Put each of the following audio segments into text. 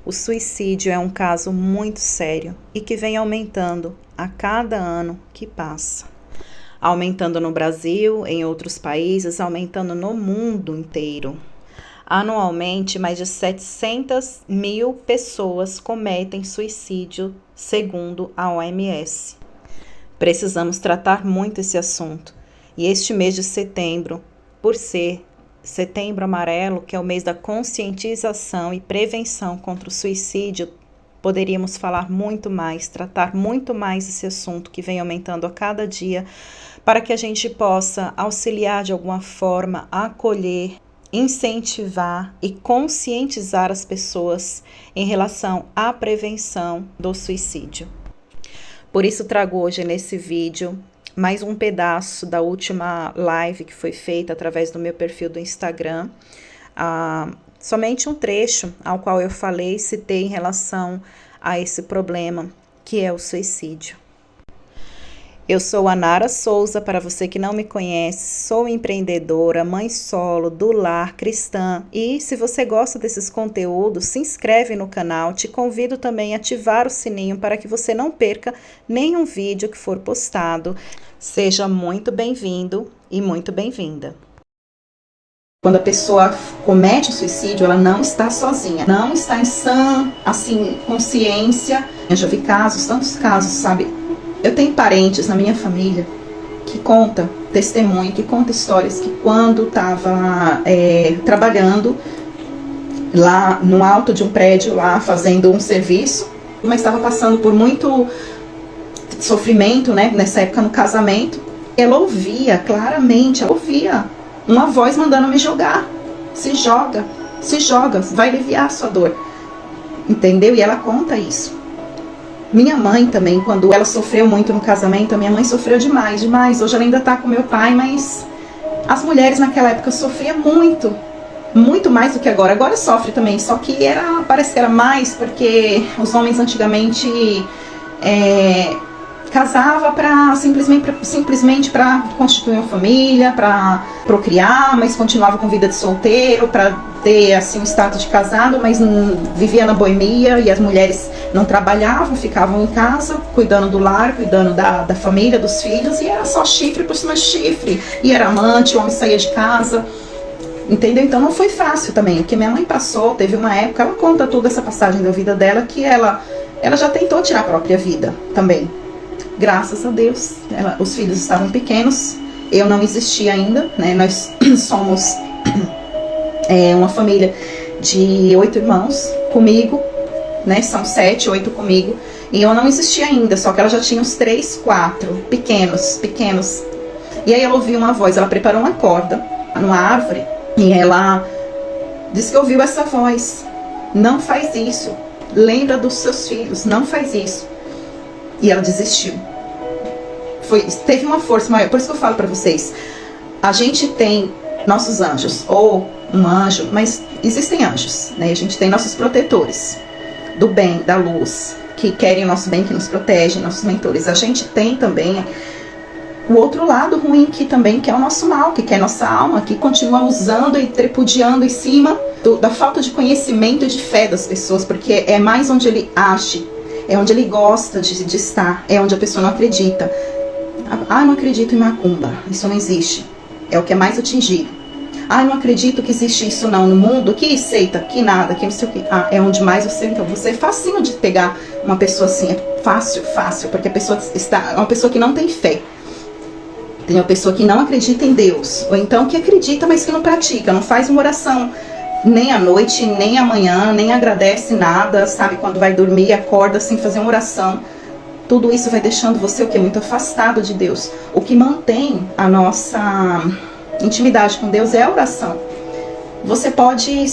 O suicídio é um caso muito sério e que vem aumentando a cada ano que passa. Aumentando no Brasil, em outros países, aumentando no mundo inteiro. Anualmente, mais de 700 mil pessoas cometem suicídio, segundo a OMS. Precisamos tratar muito esse assunto. E este mês de setembro, por ser Setembro Amarelo, que é o mês da conscientização e prevenção contra o suicídio, poderíamos falar muito mais, tratar muito mais esse assunto que vem aumentando a cada dia, para que a gente possa auxiliar de alguma forma, acolher, incentivar e conscientizar as pessoas em relação à prevenção do suicídio. Por isso trago hoje nesse vídeo mais um pedaço da última live que foi feita através do meu perfil do Instagram, somente um trecho ao qual eu falei e citei em relação a esse problema que é o suicídio. Eu sou a Nara Souza, para você que não me conhece, sou empreendedora, mãe solo, do lar, cristã, e se você gosta desses conteúdos, se inscreve no canal, te convido também a ativar o sininho para que você não perca nenhum vídeo que for postado. Seja muito bem-vindo e muito bem-vinda. Quando a pessoa comete o suicídio, ela não está sozinha, não está em sã, consciência. Eu já vi casos, tantos casos, sabe? Eu tenho parentes na minha família que conta testemunho, que conta histórias que quando estava trabalhando lá no alto de um prédio, lá fazendo um serviço, mas estava passando por muito sofrimento, né, nessa época no casamento, ela ouvia claramente, uma voz mandando me jogar, se joga, vai aliviar a sua dor, entendeu? E ela conta isso. Minha mãe também, quando ela sofreu muito no casamento, a minha mãe sofreu demais. Hoje ela ainda está com meu pai, mas as mulheres naquela época sofriam muito mais do que agora. Agora sofre também, só que parece que era mais porque os homens antigamente casava para simplesmente para constituir uma família, para procriar, mas continuava com vida de solteiro, para ter assim um status de casado, mas vivia na boemia, e as mulheres não trabalhavam, ficavam em casa, cuidando do lar, cuidando da família, dos filhos, e era só chifre por cima de chifre, e era amante, o homem saía de casa, entendeu? Então não foi fácil também, o que minha mãe passou, teve uma época, ela conta toda essa passagem da vida dela, que ela já tentou tirar a própria vida também. Graças a Deus, os filhos estavam pequenos, eu não existia ainda, né? Nós somos uma família de 8 irmãos comigo, né? São 7, 8 comigo, e eu não existia ainda, só que ela já tinha uns 3, 4, pequenos. E aí ela ouviu uma voz, ela preparou uma corda numa árvore, e ela disse que ouviu essa voz: não faz isso, lembra dos seus filhos, não faz isso. E ela desistiu. Teve uma força maior. Por isso que eu falo para vocês, a gente tem nossos anjos, ou um anjo, mas existem anjos, né? A gente tem nossos protetores do bem, da luz, que querem o nosso bem, que nos protegem, nossos mentores. A gente tem também o outro lado ruim, que é o nosso mal, que quer nossa alma, que continua usando e tripudiando em cima da falta de conhecimento e de fé das pessoas, porque é mais onde ele age, é onde ele gosta de estar, é onde a pessoa não acredita. Não acredito em macumba, isso não existe, é o que é mais atingido. Não acredito que existe isso não no mundo, que seita, que nada, que não sei o que. É onde mais você, então, você é facinho de pegar uma pessoa assim, é fácil, porque a pessoa é uma pessoa que não tem fé. Tem uma pessoa que não acredita em Deus, ou então que acredita, mas que não pratica, não faz uma oração nem à noite, nem amanhã, nem agradece nada, sabe? Quando vai dormir, acorda sem fazer uma oração. Tudo isso vai deixando você o quê? Muito afastado de Deus. O que mantém a nossa intimidade com Deus é a oração. Você pode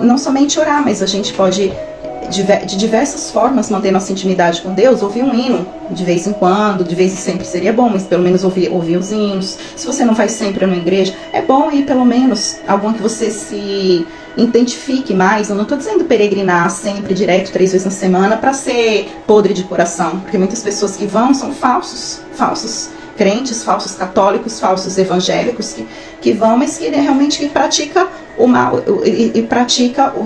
não somente orar, mas a gente pode de diversas formas manter nossa intimidade com Deus. Ouvir um hino de vez em quando, de vez em sempre seria bom, mas pelo menos ouvir os hinos. Se você não vai sempre numa igreja, é bom ir pelo menos alguma que você se identifique mais. Eu não estou dizendo peregrinar sempre, direto, 3 vezes na semana, para ser podre de coração, porque muitas pessoas que vão são falsos crentes, falsos católicos, falsos evangélicos que vão, mas que realmente pratica o mal e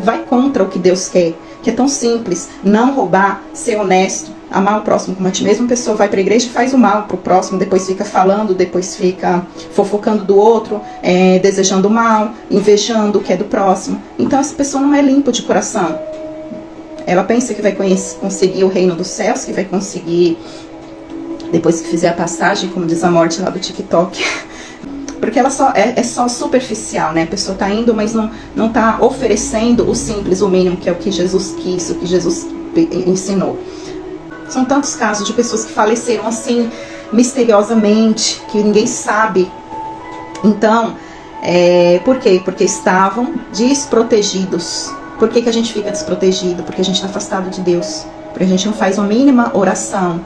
vai contra o que Deus quer. que é tão simples: não roubar, ser honesto, amar o próximo como a ti mesmo. A pessoa vai para a igreja e faz o mal pro próximo, depois fica falando, depois fica fofocando do outro, desejando o mal, invejando o que é do próximo. Então essa pessoa não é limpa de coração. Ela pensa que vai conseguir o reino dos céus, que vai conseguir, depois que fizer a passagem, como diz a morte lá do TikTok. Porque ela é só superficial, né? A pessoa tá indo, mas não tá oferecendo o simples, o mínimo, que é o que Jesus quis, o que Jesus ensinou. São tantos casos de pessoas que faleceram assim, misteriosamente, que ninguém sabe. Então, por quê? Porque estavam desprotegidos. Por que a gente fica desprotegido? Porque a gente está afastado de Deus. Porque a gente não faz uma mínima oração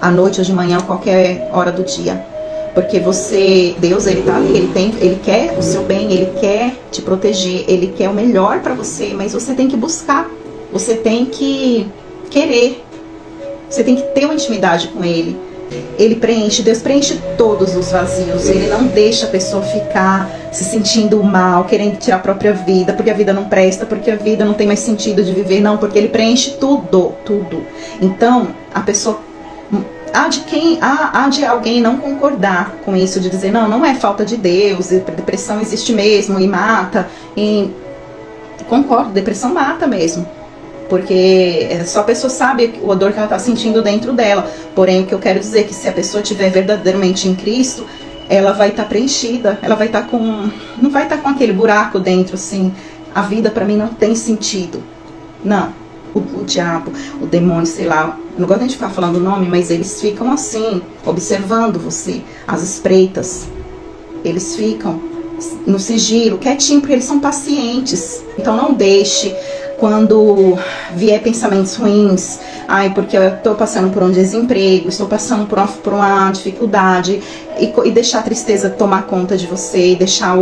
à noite ou de manhã, ou qualquer hora do dia. Porque Deus, ele tá ali, ele quer o seu bem, ele quer te proteger, ele quer o melhor para você, mas você tem que buscar, você tem que querer, você tem que ter uma intimidade com ele. Deus preenche todos os vazios, ele não deixa a pessoa ficar se sentindo mal, querendo tirar a própria vida, porque a vida não presta, porque a vida não tem mais sentido de viver, não, porque ele preenche tudo. Então, a pessoa, há de alguém não concordar com isso, de dizer, não é falta de Deus, depressão existe mesmo e mata, concordo, depressão mata mesmo. Porque só a pessoa sabe a dor que ela está sentindo dentro dela. Porém, o que eu quero dizer é que se a pessoa estiver verdadeiramente em Cristo, ela vai estar preenchida. Ela vai estar não vai estar com aquele buraco dentro, assim. A vida para mim não tem sentido. Não. O diabo, o demônio, sei lá. Não gosto de ficar falando o nome, mas eles ficam assim, observando você. As espreitas. Eles ficam no sigilo, quietinho, porque eles são pacientes. Então não deixe... Quando vier pensamentos ruins, porque eu estou passando por um desemprego, estou passando por uma dificuldade, e deixar a tristeza tomar conta de você, e deixar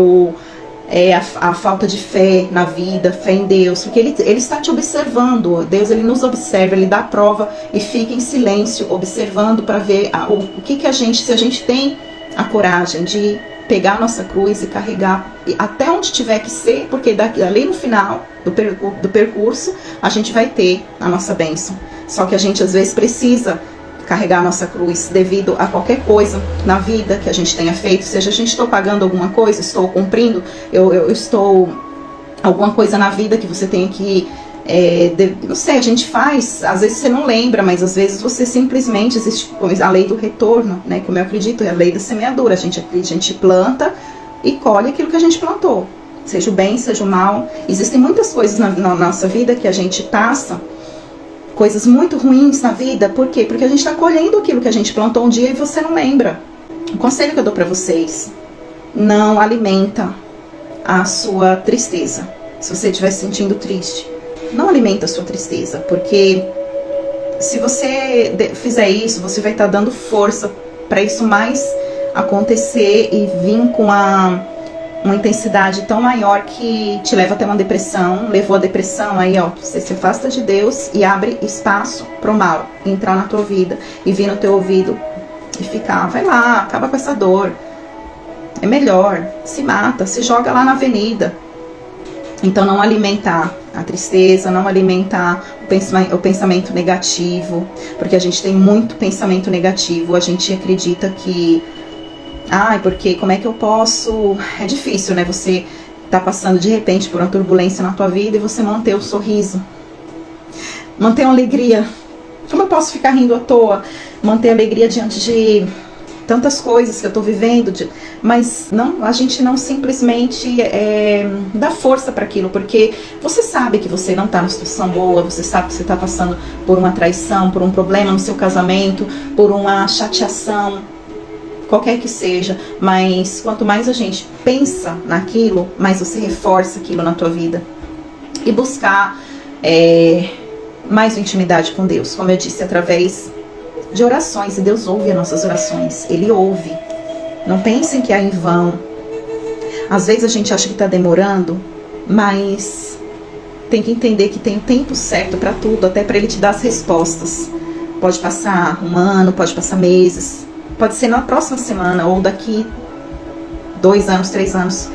a falta de fé na vida, fé em Deus, porque ele está te observando. Deus, ele nos observa, ele dá prova e fica em silêncio, observando para ver o que se a gente tem a coragem de pegar a nossa cruz e carregar até onde tiver que ser, porque ali no final do percurso a gente vai ter a nossa bênção. Só que a gente às vezes precisa carregar a nossa cruz devido a qualquer coisa na vida que a gente tenha feito, seja a gente estou pagando alguma coisa, estou cumprindo, eu estou alguma coisa na vida que você tem que não sei, a gente faz, às vezes você não lembra, mas às vezes você simplesmente, existe a lei do retorno, né, como eu acredito, é a lei da semeadura. A gente planta e colhe aquilo que a gente plantou, seja o bem, seja o mal. Existem muitas coisas na nossa vida que a gente passa, coisas muito ruins na vida. Por quê? Porque a gente está colhendo aquilo que a gente plantou um dia e você não lembra. O conselho que eu dou para vocês: não alimenta a sua tristeza. Se você estiver se sentindo triste, não alimenta a sua tristeza, porque se você fizer isso, você vai estar dando força para isso mais acontecer e vir com uma intensidade tão maior que te leva até uma depressão. Levou a depressão, aí você se afasta de Deus e abre espaço para o mal entrar na tua vida e vir no teu ouvido e ficar, vai lá, acaba com essa dor, é melhor, se mata, se joga lá na avenida. Então não alimentar a tristeza, não alimentar o pensamento negativo, porque a gente tem muito pensamento negativo. A gente acredita que, porque como é que eu posso... É difícil, né? Você tá passando de repente por uma turbulência na tua vida e você manter o sorriso, manter uma alegria. Como eu posso ficar rindo à toa? Manter a alegria diante de tantas coisas que eu tô vivendo, mas não, a gente não simplesmente dá força para aquilo, porque você sabe que você não tá numa situação boa, você sabe que você tá passando por uma traição, por um problema no seu casamento, por uma chateação, qualquer que seja, mas quanto mais a gente pensa naquilo, mais você reforça aquilo na tua vida. E buscar mais intimidade com Deus, como eu disse, através de orações. E Deus ouve as nossas orações, Ele ouve. Não pensem que é em vão. Às vezes a gente acha que está demorando, mas tem que entender que tem o tempo certo para tudo, até para Ele te dar as respostas. Pode passar um ano, pode passar meses, pode ser na próxima semana ou daqui 2 anos, 3 anos.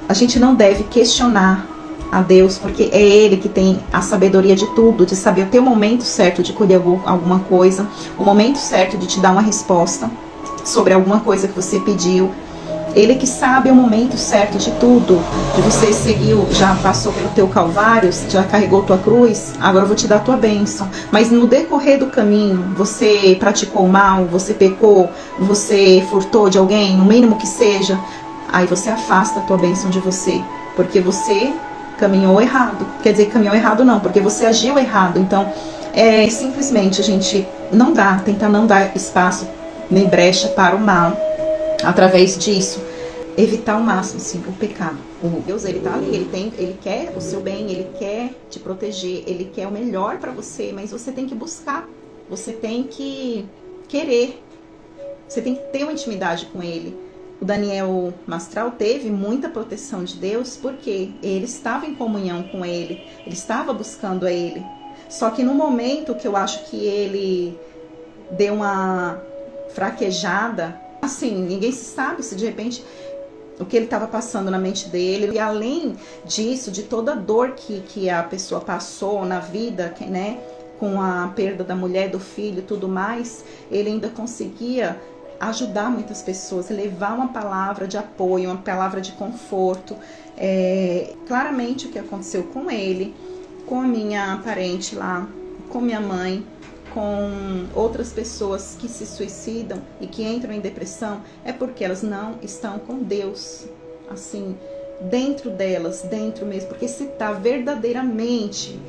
A gente não deve questionar a Deus, porque é Ele que tem a sabedoria de tudo, de saber o teu momento certo de colher alguma coisa, o momento certo de te dar uma resposta sobre alguma coisa que você pediu. Ele que sabe o momento certo de tudo, de você seguiu, já passou pelo teu calvário, já carregou tua cruz, agora eu vou te dar tua bênção. Mas no decorrer do caminho, você praticou o mal, você pecou, você furtou de alguém, no mínimo que seja, aí você afasta a tua bênção de você, porque você caminhou errado. Quer dizer, caminhou errado não, porque você agiu errado. Então, simplesmente a gente tentar não dar espaço nem brecha para o mal. Através disso, evitar ao máximo, sim, o pecado. O Deus, ele tá ali, ele quer o seu bem, ele quer te proteger, ele quer o melhor para você, mas você tem que buscar, você tem que querer, você tem que ter uma intimidade com ele. O Daniel Mastral teve muita proteção de Deus porque ele estava em comunhão com ele estava buscando a ele. Só que no momento que eu acho que ele deu uma fraquejada, assim, ninguém sabe se de repente o que ele estava passando na mente dele, e além disso, de toda a dor que a pessoa passou na vida, né, com a perda da mulher, do filho e tudo mais, ele ainda conseguia ajudar muitas pessoas, levar uma palavra de apoio, uma palavra de conforto. Claramente o que aconteceu com ele, com a minha parente lá, com minha mãe, com outras pessoas que se suicidam e que entram em depressão, é porque elas não estão com Deus, assim, dentro delas, dentro mesmo, porque se está verdadeiramente,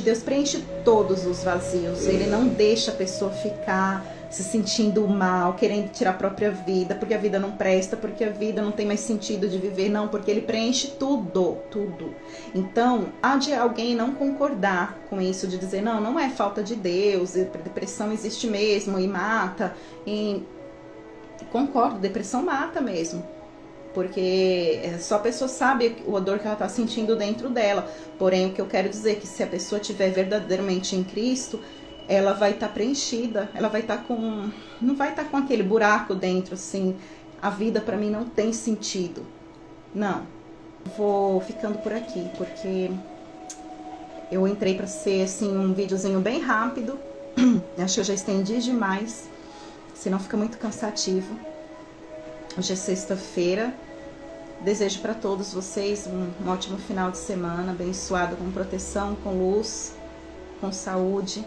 Deus preenche todos os vazios, ele não deixa a pessoa ficar se sentindo mal, querendo tirar a própria vida, porque a vida não presta, porque a vida não tem mais sentido de viver, não, porque ele preenche tudo. Então, há de alguém não concordar com isso, de dizer, não é falta de Deus, depressão existe mesmo e mata. E concordo, depressão mata mesmo, porque só a pessoa sabe a dor que ela está sentindo dentro dela. Porém, o que eu quero dizer é que se a pessoa estiver verdadeiramente em Cristo, ela vai estar preenchida, ela vai estar não vai estar com aquele buraco dentro, assim, a vida para mim não tem sentido. Não, vou ficando por aqui, porque eu entrei para ser, assim, um videozinho bem rápido, acho que eu já estendi demais, senão fica muito cansativo. Hoje é sexta-feira, desejo para todos vocês um ótimo final de semana, abençoado, com proteção, com luz, com saúde.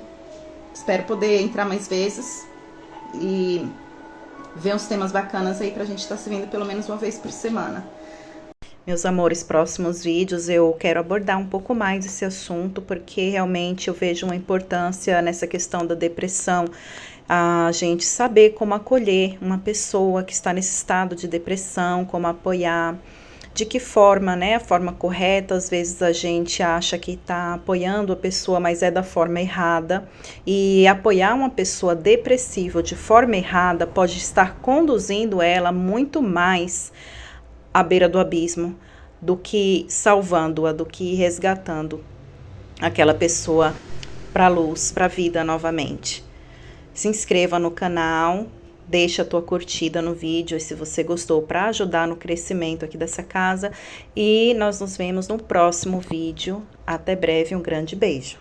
Espero poder entrar mais vezes e ver uns temas bacanas aí pra gente estar se vendo pelo menos uma vez por semana. Meus amores, próximos vídeos eu quero abordar um pouco mais esse assunto, porque realmente eu vejo uma importância nessa questão da depressão, a gente saber como acolher uma pessoa que está nesse estado de depressão, como apoiar, de que forma, né, a forma correta. Às vezes a gente acha que está apoiando a pessoa, mas é da forma errada, e apoiar uma pessoa depressiva de forma errada pode estar conduzindo ela muito mais à beira do abismo, do que salvando-a, do que resgatando aquela pessoa para a luz, para a vida novamente. Se inscreva no canal, deixa a tua curtida no vídeo, e se você gostou, para ajudar no crescimento aqui dessa casa. E nós nos vemos no próximo vídeo. Até breve, um grande beijo.